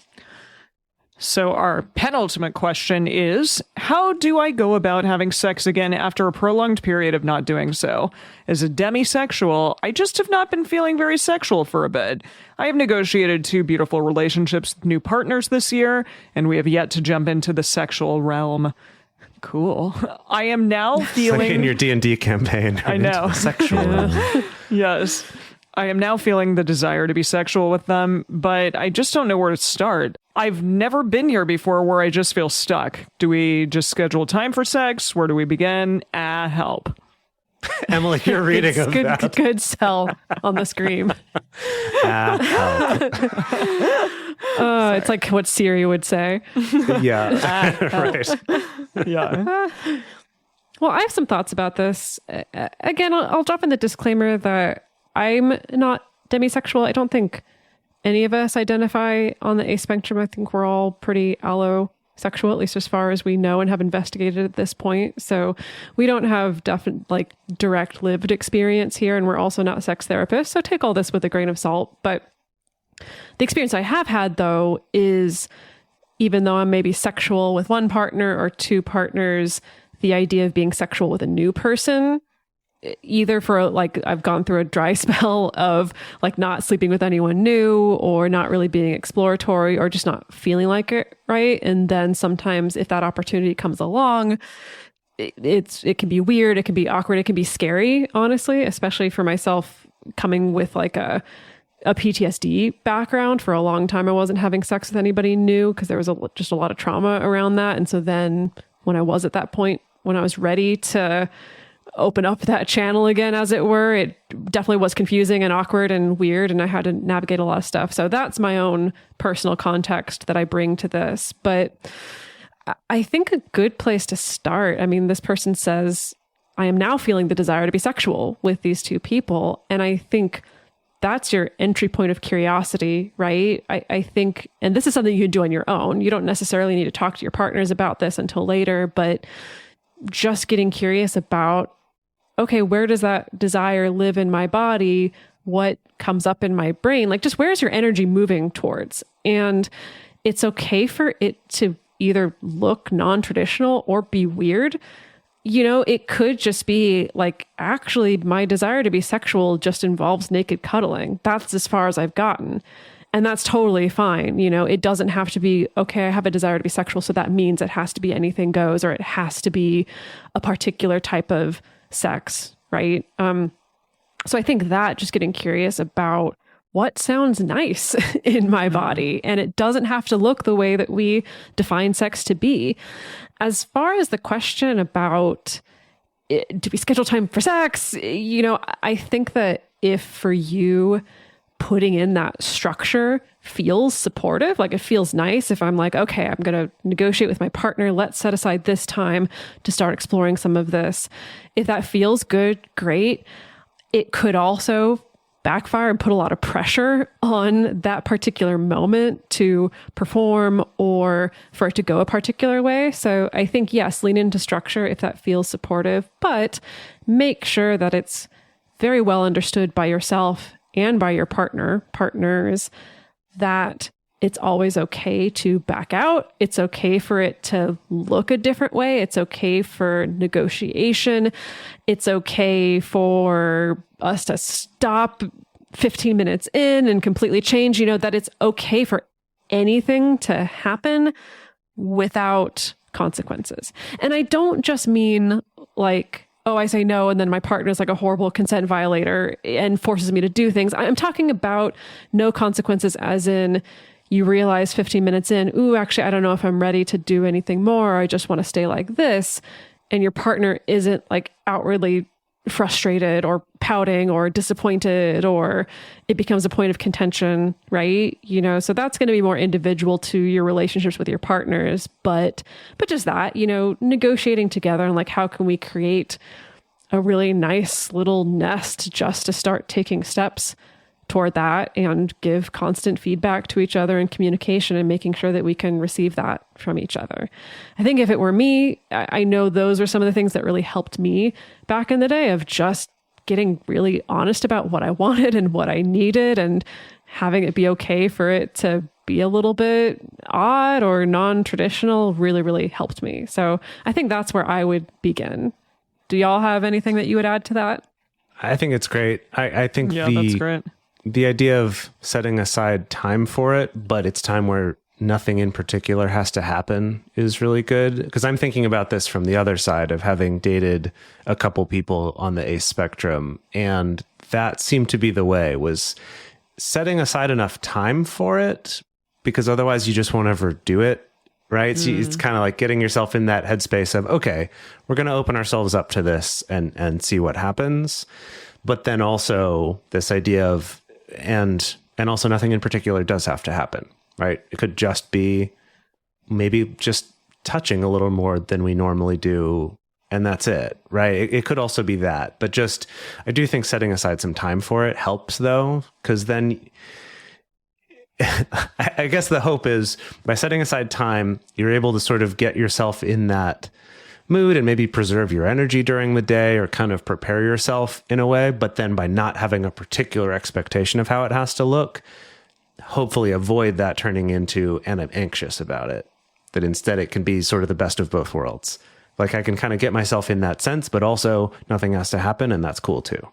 So our penultimate question is, how do I go about having sex again after a prolonged period of not doing so? As a demisexual, I just have not been feeling very sexual for a bit. I have negotiated 2 beautiful relationships with new partners this year, and we have yet to jump into the sexual realm. Cool. I am now feeling... It's like in your D&D campaign. I know. Sexual realm. Yes. I am now feeling the desire to be sexual with them, but I just don't know where to start. I've never been here before where I just feel stuck. Do we just schedule time for sex? Where do we begin? Help. Emily, you're reading of good, that. Good sell on the screen. Help. It's like what Siri would say. Yeah, right. Yeah. Well, I have some thoughts about this. Again, I'll drop in the disclaimer that I'm not demisexual. I don't think any of us identify on the A spectrum. I think we're all pretty allosexual, at least as far as we know and have investigated at this point. So we don't have direct lived experience here, and we're also not sex therapists. So take all this with a grain of salt. But the experience I have had, though, is even though I'm maybe sexual with one partner or 2 partners, the idea of being sexual with a new person, either for I've gone through a dry spell of not sleeping with anyone new or not really being exploratory or just not feeling like it, right? And then sometimes if that opportunity comes along, it can be weird, it can be awkward, it can be scary, honestly, especially for myself coming with a PTSD background. For a long time I wasn't having sex with anybody new because there was just a lot of trauma around that. And so then when I was at that point, when I was ready to open up that channel again, as it were, it definitely was confusing and awkward and weird, and I had to navigate a lot of stuff. So that's my own personal context that I bring to this. But I think a good place to start, I mean, this person says, I am now feeling the desire to be sexual with these 2 people. And I think that's your entry point of curiosity, right? I think, and this is something you can do on your own. You don't necessarily need to talk to your partners about this until later, but just getting curious about, okay, where does that desire live in my body? What comes up in my brain? Just where's your energy moving towards? And it's okay for it to either look non-traditional or be weird. It could just be actually my desire to be sexual just involves naked cuddling. That's as far as I've gotten. And that's totally fine. It doesn't have to be, okay, I have a desire to be sexual, so that means it has to be anything goes, or it has to be a particular type of sex, right? So I think that just getting curious about what sounds nice in my body, and it doesn't have to look the way that we define sex to be. As far as the question about do we schedule time for sex, I think that if for you, putting in that structure feels supportive. Like it feels nice if I'm like, okay, I'm going to negotiate with my partner. Let's set aside this time to start exploring some of this. If that feels good, great. It could also backfire and put a lot of pressure on that particular moment to perform or for it to go a particular way. So I think, yes, lean into structure if that feels supportive, but make sure that it's very well understood by yourself and by your partners, that it's always okay to back out. It's okay for it to look a different way. It's okay for negotiation. It's okay for us to stop 15 minutes in and completely change, that it's okay for anything to happen without consequences. And I don't just mean like, oh, I say no, and then my partner's like a horrible consent violator and forces me to do things. I'm talking about no consequences as in you realize 15 minutes in, ooh, actually, I don't know if I'm ready to do anything more. I just want to stay like this. And your partner isn't like outwardly frustrated or pouting or disappointed, or it becomes a point of contention, right? So that's going to be more individual to your relationships with your partners, but just that, negotiating together and like, how can we create a really nice little nest just to start taking steps toward that and give constant feedback to each other and communication and making sure that we can receive that from each other. I think if it were me, I know those are some of the things that really helped me back in the day of just getting really honest about what I wanted and what I needed and having it be okay for it to be a little bit odd or non-traditional really, really helped me. So I think that's where I would begin. Do y'all have anything that you would add to that? I think it's great. I think that's great. The idea of setting aside time for it, but it's time where nothing in particular has to happen is really good. Because I'm thinking about this from the other side of having dated a couple people on the ACE spectrum. And that seemed to be the way, was setting aside enough time for it, because otherwise you just won't ever do it. Right. So it's kind of like getting yourself in that headspace of, okay, we're going to open ourselves up to this and see what happens. But then also this idea of, and also nothing in particular does have to happen, right? It could just be maybe just touching a little more than we normally do, and that's it, right? It could also be that, but just, I do think setting aside some time for it helps though, because then I guess the hope is by setting aside time, you're able to sort of get yourself in that mood and maybe preserve your energy during the day or kind of prepare yourself in a way. But then by not having a particular expectation of how it has to look, hopefully avoid that turning into, and I'm anxious about it, that instead it can be sort of the best of both worlds. Like I can kind of get myself in that sense, but also nothing has to happen, and that's cool too.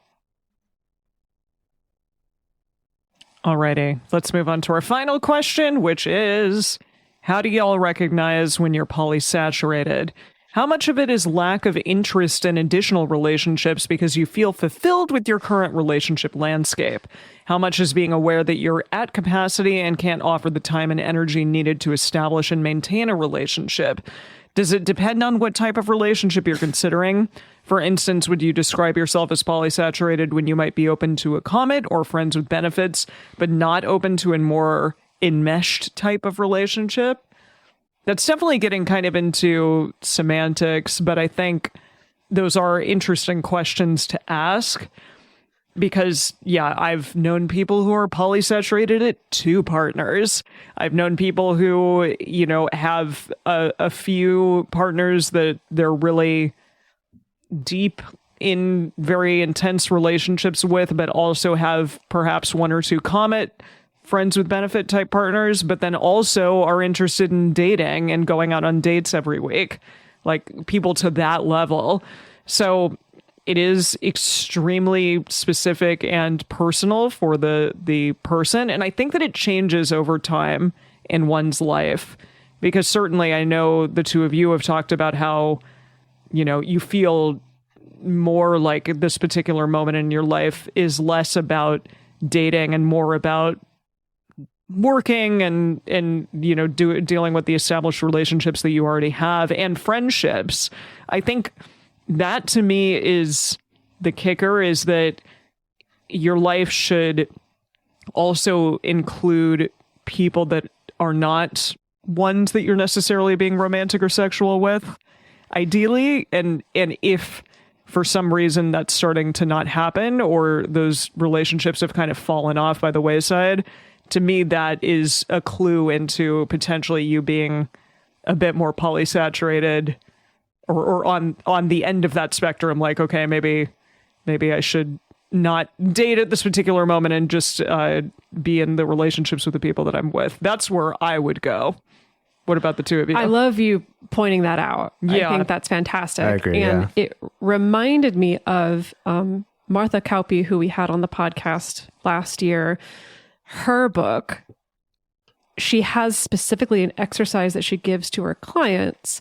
Alrighty, let's move on to our final question, which is, how do y'all recognize when you're polysaturated? How much of it is lack of interest in additional relationships because you feel fulfilled with your current relationship landscape? How much is being aware that you're at capacity and can't offer the time and energy needed to establish and maintain a relationship? Does it depend on what type of relationship you're considering? For instance, would you describe yourself as polysaturated when you might be open to a commit or friends with benefits, but not open to a more enmeshed type of relationship? That's definitely getting kind of into semantics, but I think those are interesting questions to ask because, yeah, I've known people who are polysaturated at 2 partners. I've known people who, have a few partners that they're really deep in very intense relationships with, but also have perhaps 1 or 2 commit friends with benefit type partners, but then also are interested in dating and going out on dates every week, like people to that level. So it is extremely specific and personal for the person. And I think that it changes over time in one's life, because certainly I know the 2 of you have talked about how, you feel more like this particular moment in your life is less about dating and more about working and dealing with the established relationships that you already have and friendships. I think that to me is the kicker, is that your life should also include people that are not ones that you're necessarily being romantic or sexual with, ideally. And if for some reason that's starting to not happen, or those relationships have kind of fallen off by the wayside, to me, that is a clue into potentially you being a bit more polysaturated, or on the end of that spectrum. Like, okay, maybe I should not date at this particular moment and just be in the relationships with the people that I'm with. That's where I would go. What about the two of you? I love you pointing that out. Yeah. I think that's fantastic. I agree, And it reminded me of Martha Kauppi, who we had on the podcast last year. Her book, she has specifically an exercise that she gives to her clients,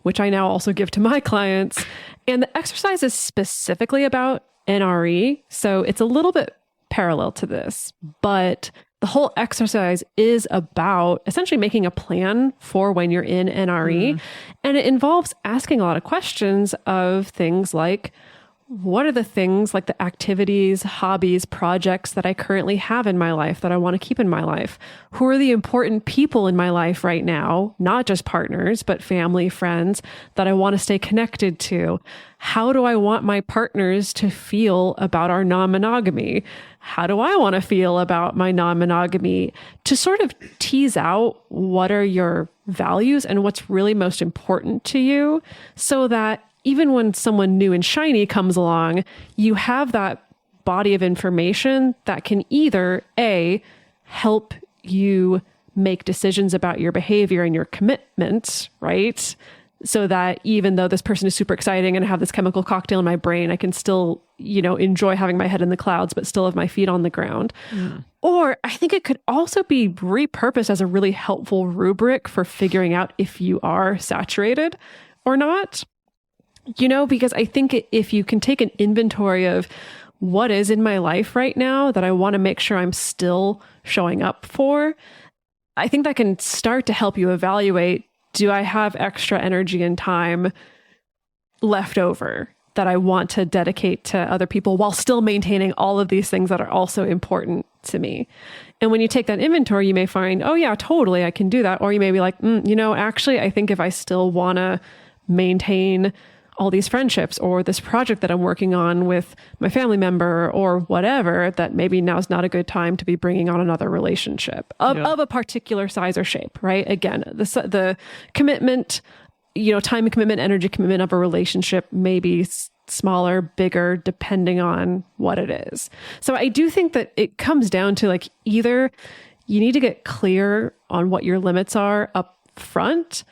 which I now also give to my clients. And the exercise is specifically about NRE. So it's a little bit parallel to this, but the whole exercise is about essentially making a plan for when you're in NRE. And it involves asking a lot of questions of things like, what are the things, like the activities, hobbies, projects that I currently have in my life that I want to keep in my life? Who are the important people in my life right now? Not just partners, but family, friends that I want to stay connected to. How do I want my partners to feel about our non-monogamy? How do I want to feel about my non-monogamy? To sort of tease out what are your values and what's really most important to you, so that even when someone new and shiny comes along, you have that body of information that can either A, help you make decisions about your behavior and your commitments, right? So that even though this person is super exciting and I have this chemical cocktail in my brain, I can still, enjoy having my head in the clouds, but still have my feet on the ground. Or I think it could also be repurposed as a really helpful rubric for figuring out if you are saturated or not. Because I think if you can take an inventory of what is in my life right now that I want to make sure I'm still showing up for, I think that can start to help you evaluate, do I have extra energy and time left over that I want to dedicate to other people while still maintaining all of these things that are also important to me? And when you take that inventory, you may find, oh yeah, totally, I can do that. Or you may be like, actually, I think if I still want to maintain all these friendships or this project that I'm working on with my family member or whatever, that maybe now's not a good time to be bringing on another relationship of a particular size or shape, right? Again, the commitment, time and commitment, energy commitment of a relationship may be smaller, bigger, depending on what it is. So I do think that it comes down to like, either you need to get clear on what your limits are up front,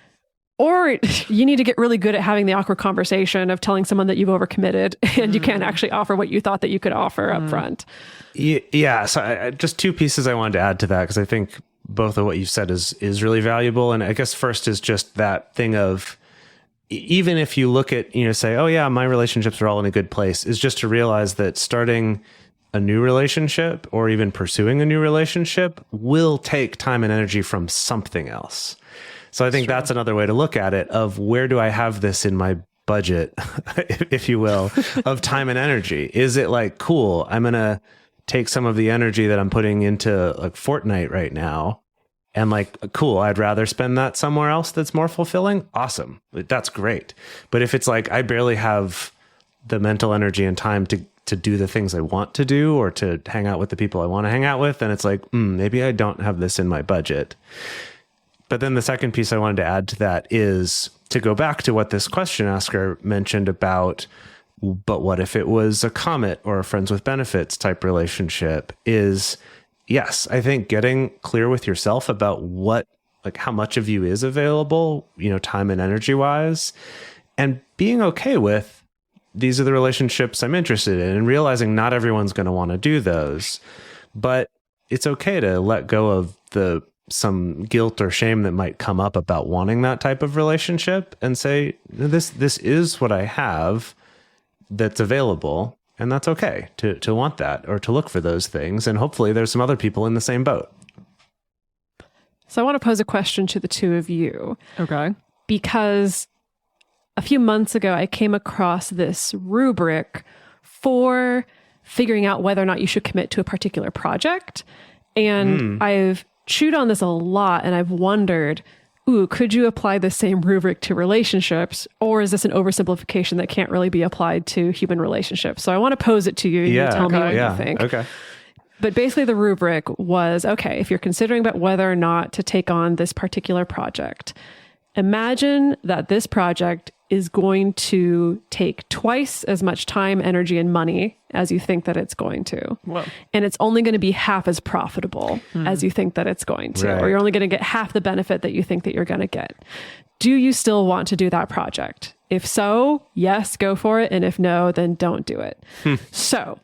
or you need to get really good at having the awkward conversation of telling someone that you've overcommitted and you can't actually offer what you thought that you could offer up front. Yeah. So just two pieces I wanted to add to that, because I think both of what you've said is really valuable. And I guess first is just that thing of, even if you look at, say, oh yeah, my relationships are all in a good place, is just to realize that starting a new relationship or even pursuing a new relationship will take time and energy from something else. So I think that's another way to look at it, of where do I have this in my budget, if you will, of time and energy? Is it like, cool, I'm going to take some of the energy that I'm putting into like Fortnite right now and like, cool, I'd rather spend that somewhere else that's more fulfilling. Awesome. That's great. But if it's like, I barely have the mental energy and time to do the things I want to do or to hang out with the people I want to hang out with, then it's like, maybe I don't have this in my budget. But then the second piece I wanted to add to that is to go back to what this question asker mentioned about, but what if it was a comet or a friends with benefits type relationship? Is, yes, I think getting clear with yourself about how much of you is available, time and energy wise, and being okay with, these are the relationships I'm interested in, and realizing not everyone's going to want to do those, but it's okay to let go of some guilt or shame that might come up about wanting that type of relationship, and say, this is what I have that's available, and that's okay to want that or to look for those things. And hopefully there's some other people in the same boat. So I want to pose a question to the two of you. Okay. Because a few months ago, I came across this rubric for figuring out whether or not you should commit to a particular project. And I've chewed on this a lot, and I've wondered, could you apply the same rubric to relationships, or is this an oversimplification that can't really be applied to human relationships? So I want to pose it to you. And you tell me what you think. Okay. But basically the rubric was, okay, if you're considering about whether or not to take on this particular project, imagine that this project is going to take twice as much time, energy, and money as you think that it's going to. Whoa. And it's only going to be half as profitable as you think that it's going to, or you're only going to get half the benefit that you think that you're going to get. Do you still want to do that project? If so, yes, go for it. And if no, then don't do it. So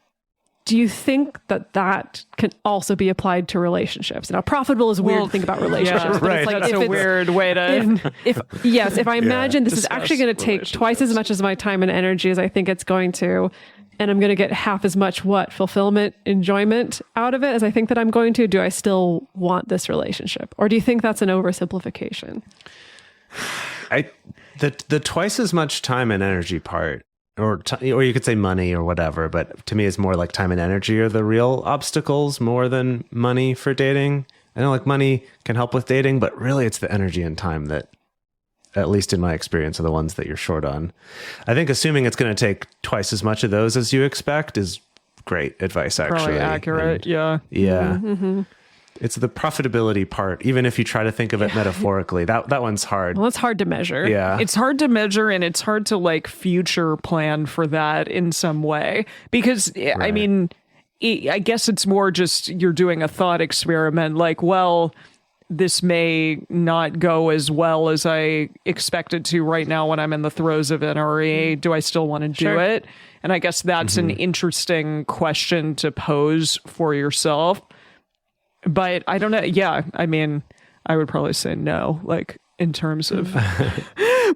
do you think that that can also be applied to relationships? Now, profitable is weird to think about relationships. But it's like, that's a weird way to... If I imagine this is actually going to take twice as much as my time and energy as I think it's going to, and I'm going to get half as much, fulfillment, enjoyment out of it as I think that I'm going to, do I still want this relationship? Or do you think that's an oversimplification? The twice as much time and energy part, or you could say money or whatever, but to me it's more like time and energy are the real obstacles more than money for dating. I know like money can help with dating, but really it's the energy and time that, at least in my experience, are the ones that you're short on. I think assuming it's going to take twice as much of those as you expect is great advice, actually. Probably accurate, yeah. Yeah. Mm-hmm. It's the profitability part, even if you try to think of it metaphorically. That one's hard. Well, it's hard to measure. Yeah. It's hard to measure, and it's hard to like future plan for that in some way. Because, I mean, I guess it's more just you're doing a thought experiment. Like, well, this may not go as well as I expected to right now when I'm in the throes of NRE. Do I still want to do it? And I guess that's an interesting question to pose for yourself. But I don't know. Yeah, I mean, I would probably say no, like in terms of,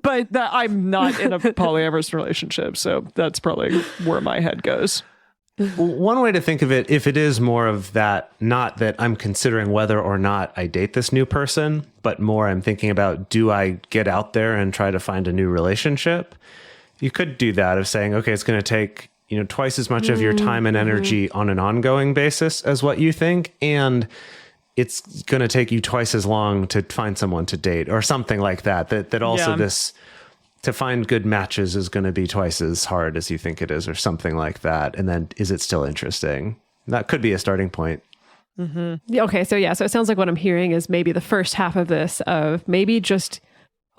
but I'm not in a polyamorous relationship. So that's probably where my head goes. One way to think of it, if it is more of that, not that I'm considering whether or not I date this new person, but more I'm thinking about, do I get out there and try to find a new relationship? You could do that of saying, okay, it's going to take twice as much of your time and energy on an ongoing basis as what you think. And it's going to take you twice as long to find someone to date or something like that. That also this, to find good matches is going to be twice as hard as you think it is or something like that. And then is it still interesting? That could be a starting point. Okay. So it sounds like what I'm hearing is maybe the first half of this of maybe just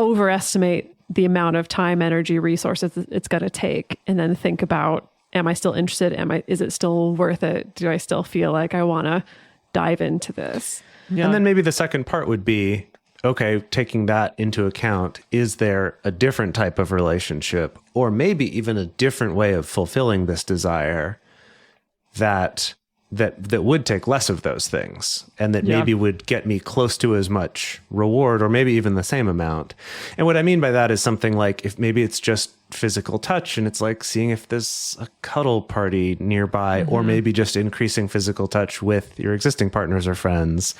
overestimate the amount of time, energy, resources it's going to take. And then think about, am I still interested? Is it still worth it? Do I still feel like I want to dive into this? Yeah. And then maybe the second part would be, okay, taking that into account, is there a different type of relationship or maybe even a different way of fulfilling this desire that would take less of those things and that maybe would get me close to as much reward or maybe even the same amount. And what I mean by that is something like if maybe it's just physical touch and it's like seeing if there's a cuddle party nearby or maybe just increasing physical touch with your existing partners or friends.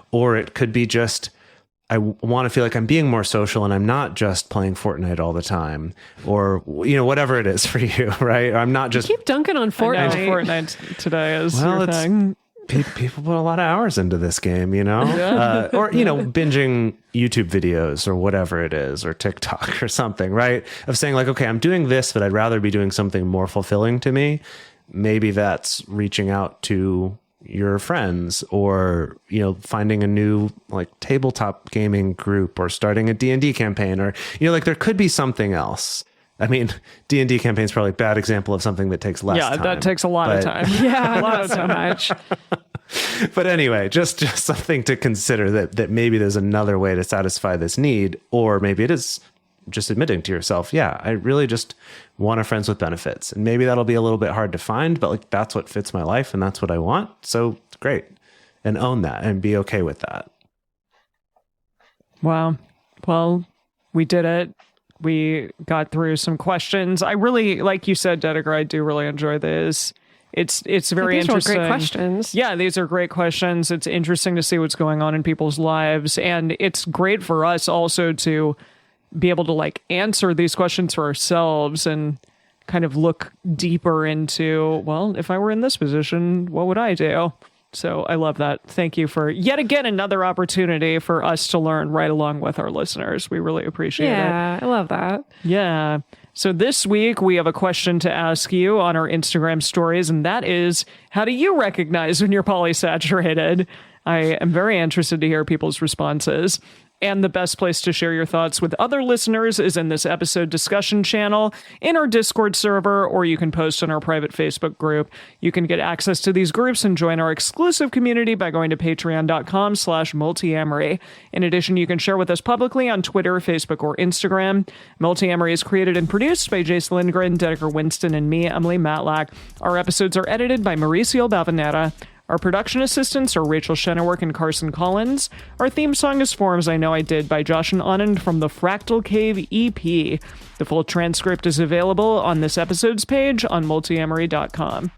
Or it could be just, I want to feel like I'm being more social and I'm not just playing Fortnite all the time or, whatever it is for you, right? I'm not just... You keep dunking on Fortnite. Fortnite today is your thing. People put a lot of hours into this game, or, binging YouTube videos or whatever it is, or TikTok or something, right? Of saying like, okay, I'm doing this, but I'd rather be doing something more fulfilling to me. Maybe that's reaching out to your friends or, finding a new like tabletop gaming group or starting a D&D campaign or, there could be something else. I mean, D&D campaign is probably a bad example of something that takes less time. Yeah, that takes a lot of time. Yeah, not so much. But anyway, just something to consider that maybe there's another way to satisfy this need, or maybe it is just admitting to yourself, yeah, I really just want a friends with benefits. And maybe that'll be a little bit hard to find, but like that's what fits my life and that's what I want. So great. And own that and be okay with that. Wow. Well, we did it. We got through some questions. I really, like you said, Dedeker, I do really enjoy this. It's very interesting. These are great questions. Yeah, these are great questions. It's interesting to see what's going on in people's lives. And it's great for us also to be able to like answer these questions for ourselves and kind of look deeper into, well, if I were in this position, what would I do? So I love that. Thank you for yet again another opportunity for us to learn right along with our listeners. We really appreciate it. Yeah, I love that. Yeah. So this week we have a question to ask you on our Instagram stories, and that is, how do you recognize when you're polysaturated? I am very interested to hear people's responses. And the best place to share your thoughts with other listeners is in this episode discussion channel, in our Discord server, or you can post on our private Facebook group. You can get access to these groups and join our exclusive community by going to patreon.com/multiamory. In addition, you can share with us publicly on Twitter, Facebook, or Instagram. Multiamory is created and produced by Jase, Lindgren, Dedeker, Winston, and me, Emily Matlack. Our episodes are edited by Mauricio Balvanera. Our production assistants are Rachel Shennework and Carson Collins. Our theme song is Forms I Know I Did by Josh and Anand from the Fractal Cave EP. The full transcript is available on this episode's page on multiamory.com.